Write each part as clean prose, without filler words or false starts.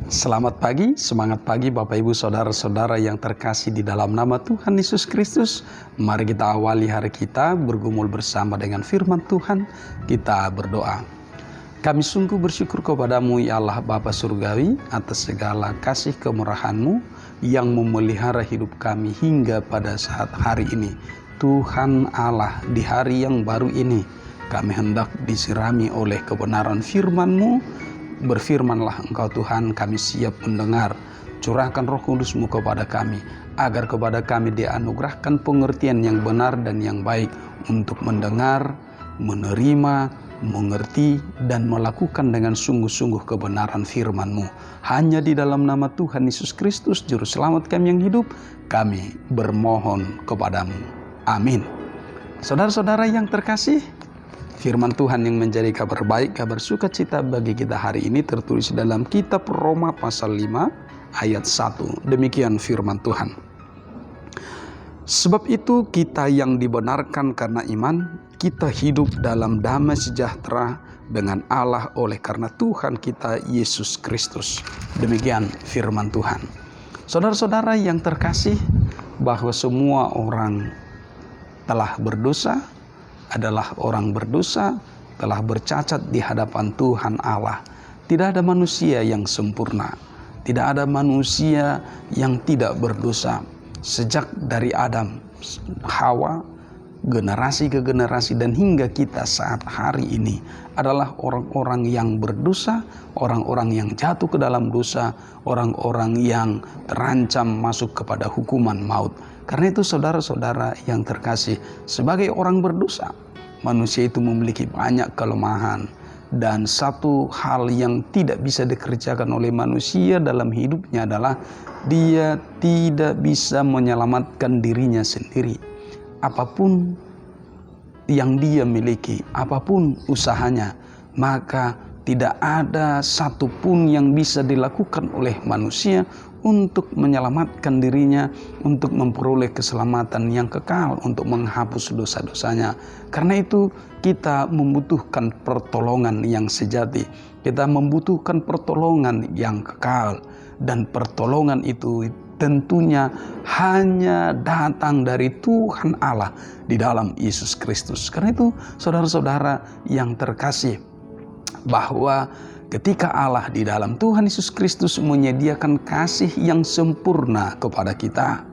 Selamat pagi, semangat pagi Bapak Ibu Saudara-saudara yang terkasih di dalam nama Tuhan Yesus Kristus. Mari kita awali hari kita bergumul bersama dengan firman Tuhan. Kita berdoa. Kami sungguh bersyukur kepadamu ya Allah Bapa Surgawi atas segala kasih kemurahan-Mu yang memelihara hidup kami hingga pada saat hari ini. Tuhan Allah, di hari yang baru ini kami hendak disirami oleh kebenaran firman-Mu. Berfirmanlah Engkau Tuhan, kami siap mendengar. Curahkan Roh Kudus-Mu kepada kami, agar kepada kami dianugerahkan pengertian yang benar dan yang baik untuk mendengar, menerima, mengerti, dan melakukan dengan sungguh-sungguh kebenaran firman-Mu. Hanya di dalam nama Tuhan Yesus Kristus, Juru Selamat kami yang hidup, kami bermohon kepadamu. Amin. Saudara-saudara yang terkasih, firman Tuhan yang menjadi kabar baik, kabar sukacita bagi kita hari ini tertulis dalam kitab Roma pasal 5 ayat 1. Demikian firman Tuhan. Sebab itu kita yang dibenarkan karena iman, kita hidup dalam damai sejahtera dengan Allah oleh karena Tuhan kita Yesus Kristus. Demikian firman Tuhan. Saudara-saudara yang terkasih, bahwa semua orang telah berdosa, adalah orang berdosa, telah bercacat di hadapan Tuhan Allah. Tidak ada manusia yang sempurna, tidak ada manusia yang tidak berdosa. Sejak dari Adam, Hawa, generasi ke generasi dan hingga kita saat hari ini adalah orang-orang yang berdosa, orang-orang yang jatuh ke dalam dosa, orang-orang yang terancam masuk kepada hukuman maut. Karena itu saudara-saudara yang terkasih, sebagai orang berdosa, manusia itu memiliki banyak kelemahan. Dan satu hal yang tidak bisa dikerjakan oleh manusia dalam hidupnya adalah dia tidak bisa menyelamatkan dirinya sendiri. Apapun yang dia miliki, apapun usahanya, maka tidak ada satupun yang bisa dilakukan oleh manusia untuk menyelamatkan dirinya, untuk memperoleh keselamatan yang kekal, untuk menghapus dosa-dosanya. Karena itu kita membutuhkan pertolongan yang sejati. Kita membutuhkan pertolongan yang kekal. Dan pertolongan itu tentunya hanya datang dari Tuhan Allah di dalam Yesus Kristus. Karena itu saudara-saudara yang terkasih, bahwa ketika Allah di dalam Tuhan Yesus Kristus menyediakan kasih yang sempurna kepada kita,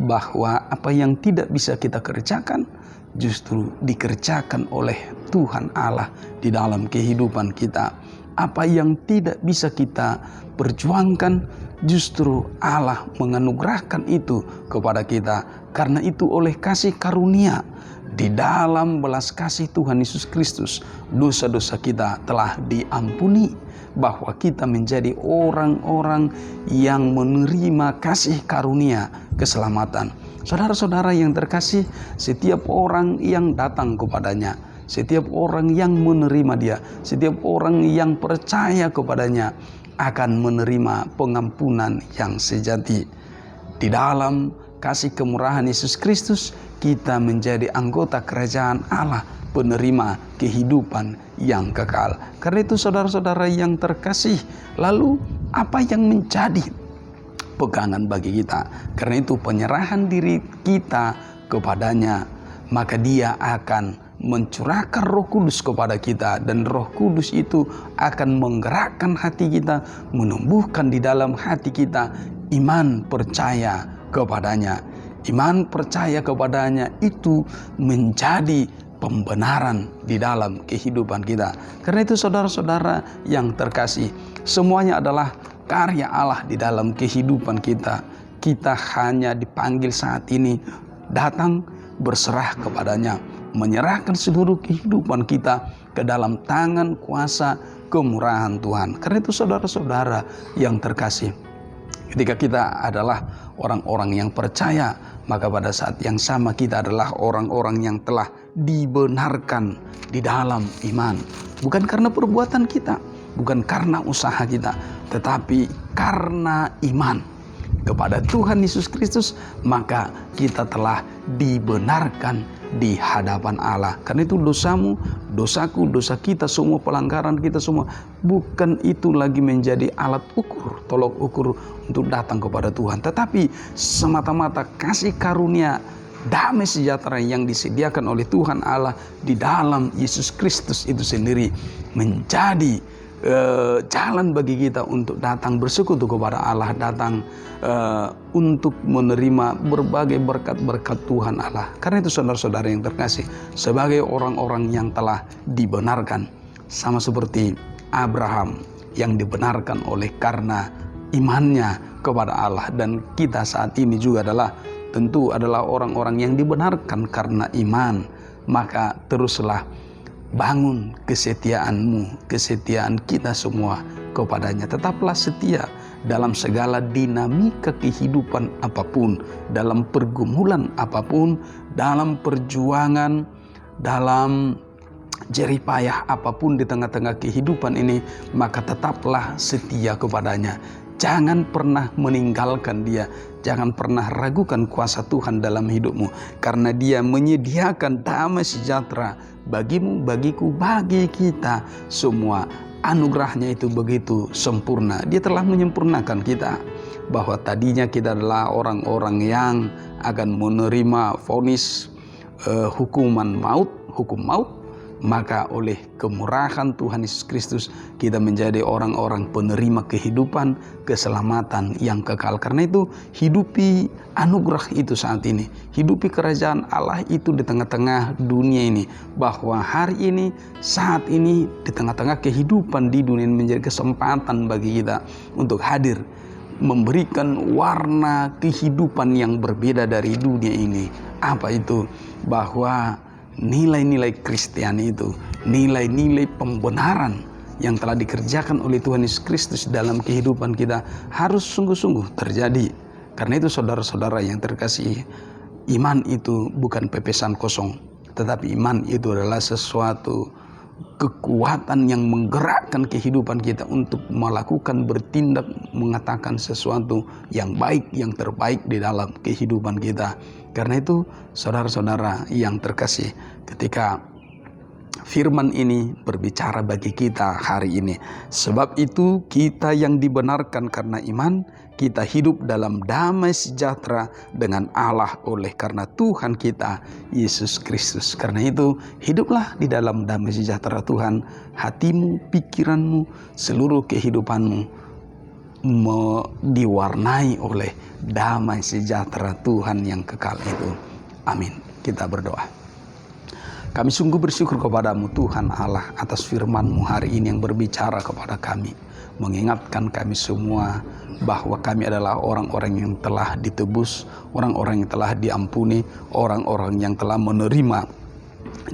bahwa apa yang tidak bisa kita kerjakan justru dikerjakan oleh Tuhan Allah di dalam kehidupan kita. Apa yang tidak bisa kita perjuangkan, justru Allah menganugerahkan itu kepada kita. Karena itu oleh kasih karunia, di dalam belas kasih Tuhan Yesus Kristus, dosa-dosa kita telah diampuni, bahwa kita menjadi orang-orang yang menerima kasih karunia keselamatan. Saudara-saudara yang terkasih, setiap orang yang datang kepadanya, setiap orang yang menerima dia, setiap orang yang percaya kepadanya akan menerima pengampunan yang sejati. Di dalam kasih kemurahan Yesus Kristus, kita menjadi anggota kerajaan Allah, penerima kehidupan yang kekal. Karena itu saudara-saudara yang terkasih, lalu apa yang menjadi pegangan bagi kita? Karena itu penyerahan diri kita kepadanya, maka dia akan mencurahkan Roh Kudus kepada kita, dan Roh Kudus itu akan menggerakkan hati kita, menumbuhkan di dalam hati kita iman percaya kepadanya. Iman percaya kepadanya itu menjadi pembenaran di dalam kehidupan kita. Karena itu saudara-saudara yang terkasih, semuanya adalah karya Allah di dalam kehidupan kita. Kita hanya dipanggil saat ini datang berserah kepadanya, menyerahkan seluruh kehidupan kita ke dalam tangan kuasa kemurahan Tuhan. Karena itu saudara-saudara yang terkasih, ketika kita adalah orang-orang yang percaya, maka pada saat yang sama kita adalah orang-orang yang telah dibenarkan di dalam iman. Bukan karena perbuatan kita, bukan karena usaha kita, tetapi karena iman kepada Tuhan Yesus Kristus, maka kita telah dibenarkan di hadapan Allah. Karena itu dosamu, dosaku, dosa kita semua, pelanggaran kita semua, bukan itu lagi menjadi alat ukur, tolok ukur untuk datang kepada Tuhan. Tetapi semata-mata kasih karunia damai sejahtera yang disediakan oleh Tuhan Allah di dalam Yesus Kristus itu sendiri menjadi jalan bagi kita untuk datang bersekutu kepada Allah, datang untuk menerima berbagai berkat-berkat Tuhan Allah. Karena itu saudara-saudara yang terkasih, sebagai orang-orang yang telah dibenarkan, sama seperti Abraham yang dibenarkan oleh karena imannya kepada Allah, dan kita saat ini juga tentu adalah orang-orang yang dibenarkan karena iman. Maka teruslah bangun kesetiaanmu, kesetiaan kita semua kepadanya. Tetaplah setia dalam segala dinamika kehidupan apapun, dalam pergumulan apapun, dalam perjuangan, dalam jerih payah apapun di tengah-tengah kehidupan ini, maka tetaplah setia kepadanya. Jangan pernah meninggalkan dia. Jangan pernah ragukan kuasa Tuhan dalam hidupmu. Karena dia menyediakan damai sejahtera bagimu, bagiku, bagi kita semua. Anugerahnya itu begitu sempurna. Dia telah menyempurnakan kita. Bahwa tadinya kita adalah orang-orang yang akan menerima vonis hukuman maut, hukum maut. Maka oleh kemurahan Tuhan Yesus Kristus kita menjadi orang-orang penerima kehidupan, keselamatan yang kekal. Karena itu hidupi anugerah itu saat ini, hidupi kerajaan Allah itu di tengah-tengah dunia ini. Bahwa hari ini, saat ini, di tengah-tengah kehidupan di dunia ini menjadi kesempatan bagi kita untuk hadir, memberikan warna kehidupan yang berbeda dari dunia ini. Apa itu? Bahwa nilai-nilai Kristiani itu, nilai-nilai pembenaran yang telah dikerjakan oleh Tuhan Yesus Kristus dalam kehidupan kita harus sungguh-sungguh terjadi. Karena itu saudara-saudara yang terkasih, iman itu bukan pepesan kosong, tetapi iman itu adalah sesuatu kekuatan yang menggerakkan kehidupan kita untuk melakukan, bertindak, mengatakan sesuatu yang baik, yang terbaik di dalam kehidupan kita. Karena itu saudara-saudara yang terkasih, ketika firman ini berbicara bagi kita hari ini, sebab itu kita yang dibenarkan karena iman, kita hidup dalam damai sejahtera dengan Allah oleh karena Tuhan kita Yesus Kristus. Karena itu hiduplah di dalam damai sejahtera Tuhan. Hatimu, pikiranmu, seluruh kehidupanmu diwarnai oleh damai sejahtera Tuhan yang kekal itu. Amin. Kita berdoa. Kami sungguh bersyukur kepadamu Tuhan Allah atas firman-Mu hari ini yang berbicara kepada kami, mengingatkan kami semua bahwa kami adalah orang-orang yang telah ditebus, orang-orang yang telah diampuni, orang-orang yang telah menerima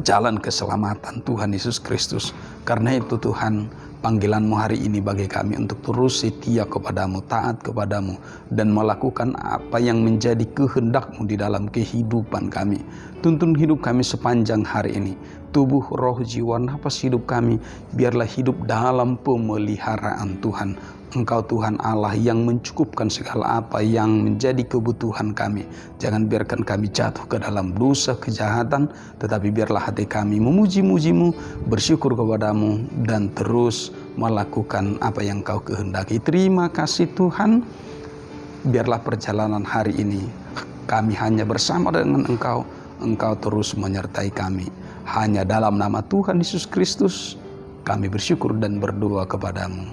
jalan keselamatan Tuhan Yesus Kristus. Karena itu Tuhan, panggilan-Mu hari ini bagi kami untuk terus setia kepadamu, taat kepadamu, dan melakukan apa yang menjadi kehendak-Mu di dalam kehidupan kami. Tuntun hidup kami sepanjang hari ini. Tubuh, roh, jiwa, nafas hidup kami biarlah hidup dalam pemeliharaan Tuhan. Engkau Tuhan Allah yang mencukupkan segala apa yang menjadi kebutuhan kami. Jangan biarkan kami jatuh ke dalam dosa kejahatan, tetapi biarlah hati kami memuji-muji-Mu, bersyukur kepadamu, dan terus melakukan apa yang Kau kehendaki. Terima kasih Tuhan. Biarlah perjalanan hari ini kami hanya bersama dengan Engkau. Engkau terus menyertai kami. Hanya dalam nama Tuhan Yesus Kristus kami bersyukur dan berdoa kepadamu.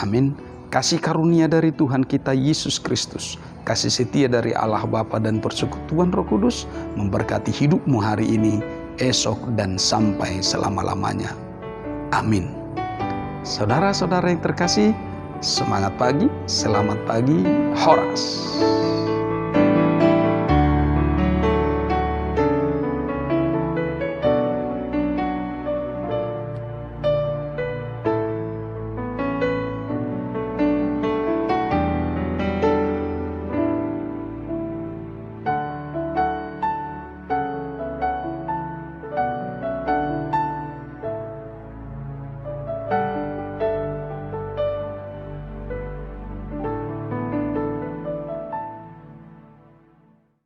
Amin. Kasih karunia dari Tuhan kita Yesus Kristus, kasih setia dari Allah Bapa dan persekutuan Roh Kudus memberkati hidupmu hari ini, esok, dan sampai selama-lamanya. Amin. Saudara-saudara yang terkasih, semangat pagi, selamat pagi, Horas.